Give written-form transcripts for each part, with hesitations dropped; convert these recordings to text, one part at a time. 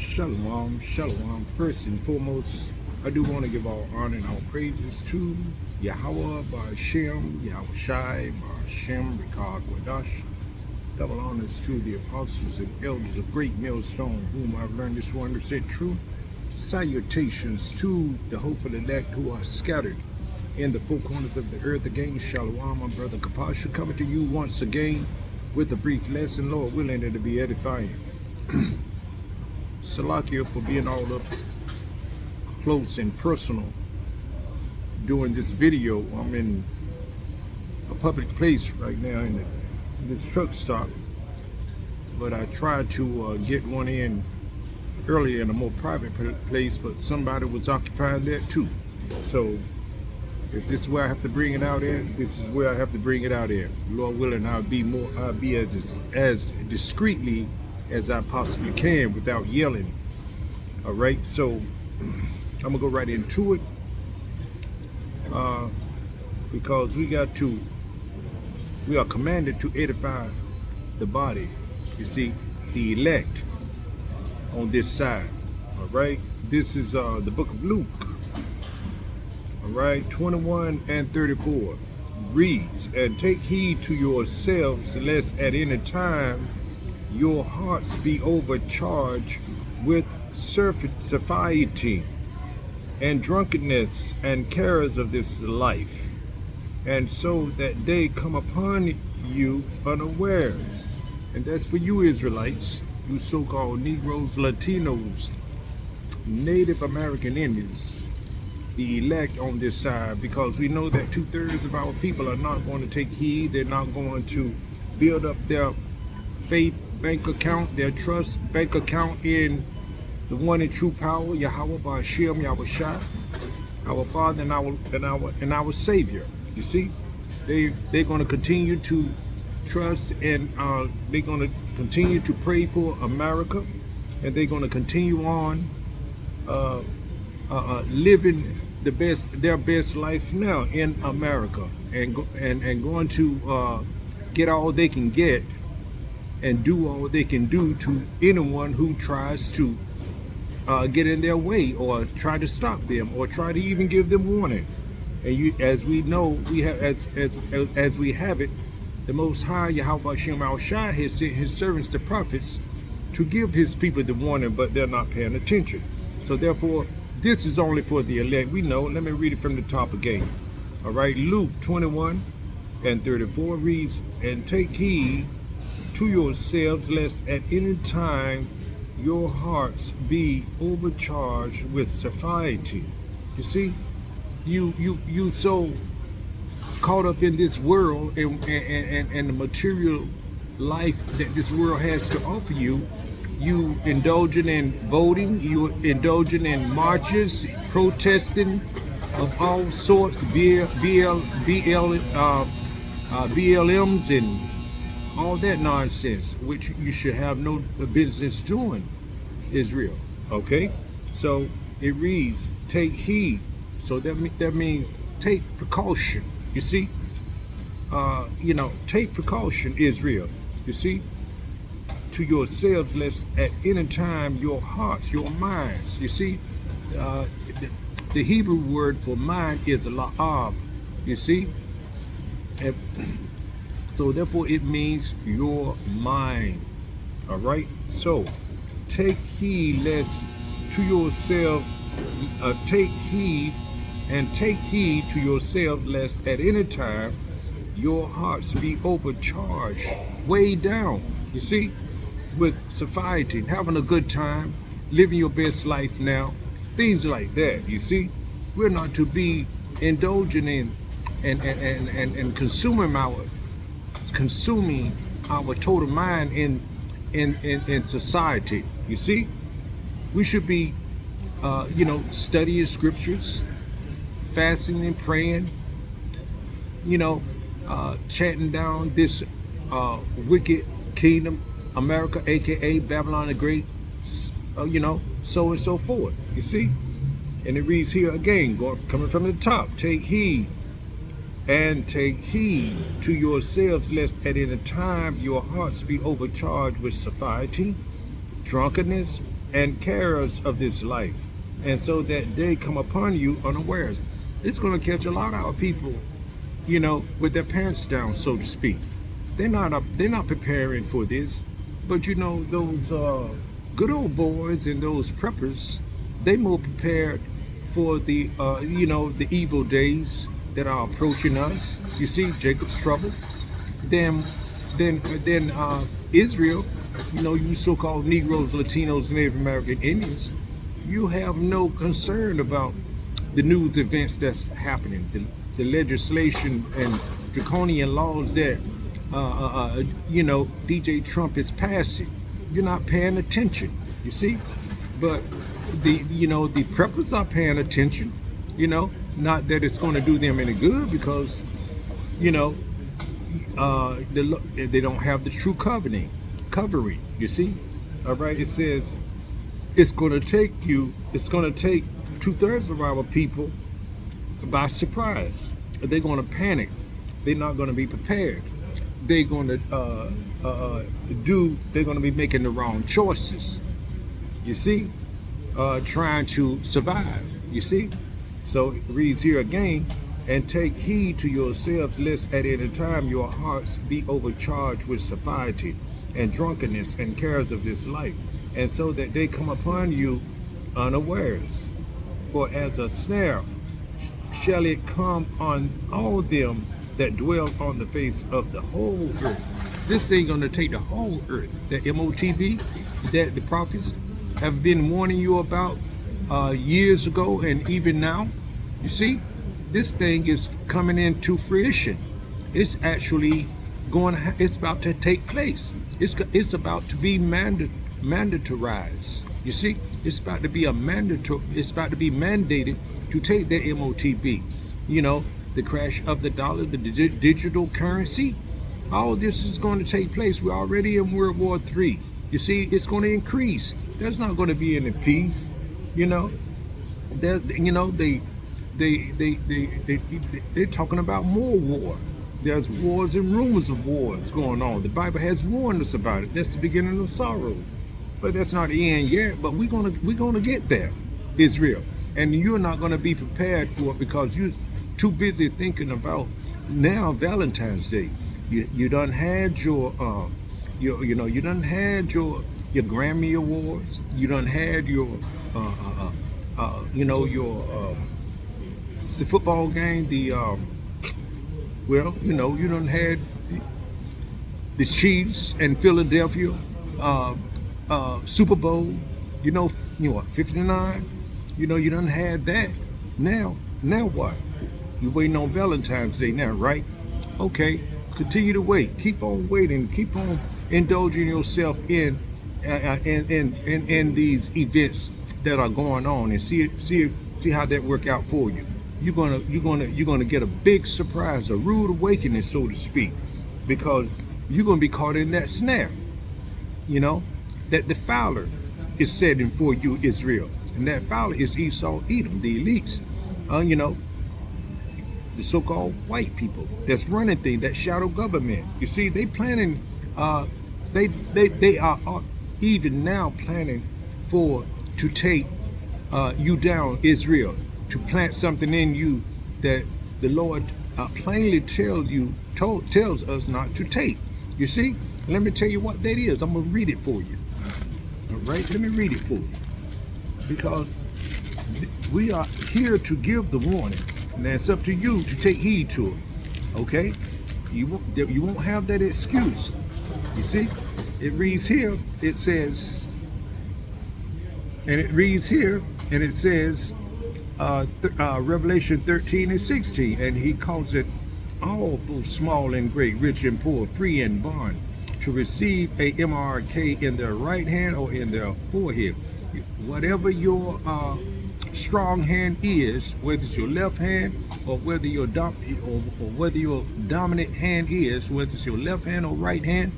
Shalom, shalom. First and foremost, I do want to give all honor and all praises to Yahweh, Ba'ashem, Yahweh Shai, Ba'ashem, Rikad Wadash. Double honors to the apostles and elders of Great Millstone, whom I've learned this 100% true. Salutations to the hopeful elect who are scattered in the four corners of the earth. Again, Shalom, my brother Kapasha, coming to you once again with a brief lesson, Lord willing, it to be edifying. Salakia for being all up close and personal doing this video. I'm in a public place right now in this truck stop, but I tried to get one in earlier in a more private place, but somebody was occupying that too. So if this is where I have to bring it out in, this is where I have to bring it out in. Lord willing, I'll be as discreetly as I possibly can without yelling. All right, so I'm gonna go right into it because we are commanded to edify the body. You see, the elect on this side. All right, this is the book of Luke. All right, 21 and 34 reads, "And take heed to yourselves, lest at any time your hearts be overcharged with satiety and drunkenness and cares of this life, and so that day come upon you unawares." And that's for you Israelites, you so-called Negroes, Latinos, Native American Indians, the elect on this side, because we know that 2/3 of our people are not going to take heed. They're not going to build up their faith bank account, their trust bank account in the one and true power, Yahweh Ba'ashem, Yahweh Shai, our Father and our Savior. You see, they're going to continue to trust, and they're going to continue to pray for America, and they're going to continue on living their best life now in America, and going to get all they can get and do all they can do to anyone who tries to get in their way or try to stop them or try to even give them warning. And as we know, we have as we have it, the Most High Yahweh Shem Al Shai has sent His servants, the prophets, to give His people the warning, but they're not paying attention. So therefore, this is only for the elect. We know. Let me read it from the top again. All right, Luke 21 and 34 reads, "And take heed to yourselves, lest at any time your hearts be overcharged with satiety." You see, you so caught up in this world and the material life that this world has to offer you. You indulging in voting, you indulging in marches, protesting of all sorts, BLMs and all that nonsense, which you should have no business doing, Israel. Okay, so it reads, "Take heed." So that means take precaution. You see, take precaution, Israel. You see, to yourselves, lest at any time your hearts, your minds. You see, the Hebrew word for mind is la'ab. You see, and so therefore it means your mind. All right. So take heed, lest to yourself, take heed to yourself, lest at any time your hearts be overcharged, weighed down. You see, with satiety, having a good time, living your best life now, things like that. You see, we're not to be indulging in and consuming our total mind in society. You see, we should be studying scriptures, fasting and praying, chanting down this wicked kingdom, America, aka Babylon the Great, so and so forth. You see, and it reads here again, coming from the top, "Take heed And take heed to yourselves, lest at any time your hearts be overcharged with satiety, drunkenness, and cares of this life, and so that day come upon you unawares. It's going to catch a lot of our people, with their pants down, so to speak. They're not preparing for this, but those good old boys and those preppers, they more prepared for the evil days that are approaching us. You see, Jacob's trouble. Then Israel, you so-called Negroes, Latinos, Native American Indians, you have no concern about the news events that's happening, the legislation and draconian laws that DJ Trump is passing. You're not paying attention, you see. But the preppers are paying attention. Not that it's going to do them any good, because they don't have the true covering. You see, all right. It says it's going to take 2/3 of our people by surprise. They're going to panic. They're not going to be prepared. They're going to They're going to be making the wrong choices. You see, trying to survive. You see, so it reads here again. And take heed to yourselves, lest at any time your hearts be overcharged with satiety and drunkenness and cares of this life, and so that they come upon you unawares. For as a snare shall it come on all them that dwell on the face of the whole earth. This thing gonna take the whole earth. The MOTB that the prophets have been warning you about years ago, and even now. You see, this thing is coming into fruition. It's actually it's about to take place. It's about to be mandatorized. You see, it's about to be it's about to be mandated to take the MOTB. The crash of the dollar, the digital currency, all this is going to take place. We're already in World War III. You see, it's going to increase. There's not going to be any peace. They're talking about more war. There's wars and rumors of wars going on. The Bible has warned us about it. That's the beginning of sorrow, but that's not the end yet. But we're gonna get there, Israel, and you're not gonna be prepared for it because you're too busy thinking about now Valentine's Day. You done had your you done had your Grammy Awards. You done had your it's the football game. You done had the Chiefs and Philadelphia Super Bowl. 59. You done had that. Now what? You waiting on Valentine's Day now, right? Okay, continue to wait. Keep on waiting. Keep on indulging yourself in these events that are going on, and see how that work out for you. You're gonna get a big surprise, a rude awakening, so to speak, because you're gonna be caught in that snare. That the fowler is setting for you, Israel, and that fowler is Esau, Edom, the elites. The so-called white people that's running things, that shadow government. You see, they planning. They are even now planning to take you down, Israel, to plant something in you that the Lord plainly tells us not to take. You see, let me tell you what that is. I'm gonna read it for you. All right, let me read it for you, because we are here to give the warning, and it's up to you to take heed to it. Okay, you won't have that excuse. You see, it reads here. It says. And it reads here, and it says, Revelation 13 and 16, and he calls it all, both small and great, rich and poor, free and bond, to receive a MRK in their right hand or in their forehead. Whatever your strong hand is, whether it's your left hand or whether your dominant hand is, whether it's your left hand or right hand,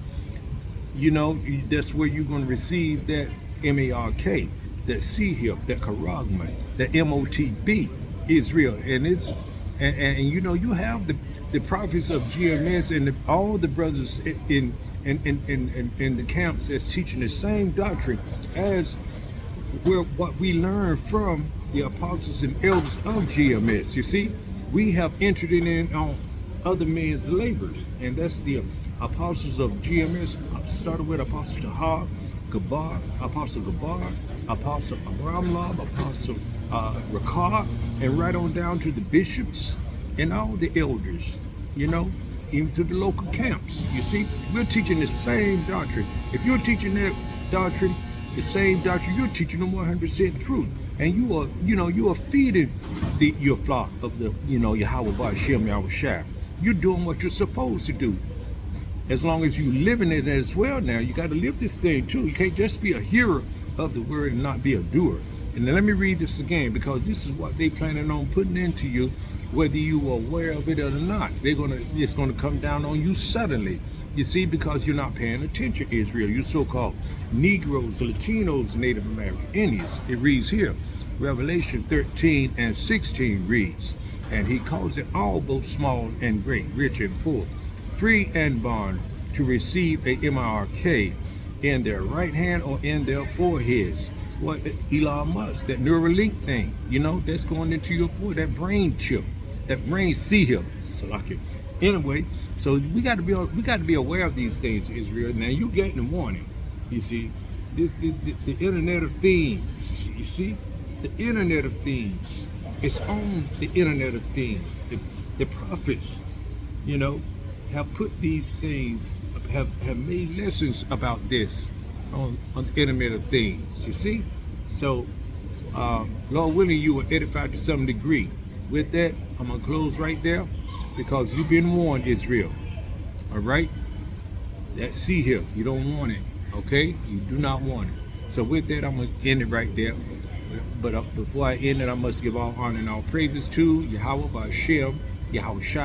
that's where you're going to receive that MARK. That see here, that charagma, that MOTB, Israel, and it's you have the prophets of GMS and all the brothers in the camps that's teaching the same doctrine as where what we learned from the apostles and elders of GMS. You see, we have entered in on other men's labors, and that's the apostles of GMS. Started with Apostle Tahar, Gabar, Apostle Gabar, Apostle Abrahamlab, Apostle Rakar, and right on down to the bishops and all the elders, you know, even to the local camps. You see, we're teaching the same doctrine. If you're teaching that doctrine, the same doctrine, you're teaching them 100% truth. And you are feeding your flock of the, Yahweh Ba'ashem Yahushua. You're doing what you're supposed to do. As long as you living it as well now, you got to live this thing too. You can't just be a hearer of the word and not be a doer. And then let me read this again, because this is what they planning on putting into you, whether you are aware of it or not. It's gonna come down on you suddenly. You see, because you're not paying attention, Israel. You so-called Negroes, Latinos, Native American Indians. It reads here, Revelation 13 and 16 reads, and he calls it all, both small and great, rich and poor, free and bond, to receive a MRK in their right hand or in their foreheads. What Elon Musk, that Neuralink thing, that's going into your forehead, that brain chip, that brain seal. So like it. Anyway, so we got to be aware of these things, Israel. Now you getting a warning. You see, this the Internet of Things. You see, the Internet of Things. It's on the Internet of Things. The prophets, have put these things, have made lessons about this on the Internet of Things. You see, so Lord willing, you will edify to some degree. With that, I'm gonna close right there, because you've been warned, Israel. All right, that see here, you don't want it. Okay, you do not want it. So with that, I'm gonna end it right there. But before I end it, I must give all honor and all praises to Yahweh Ba'ashem Yahushua.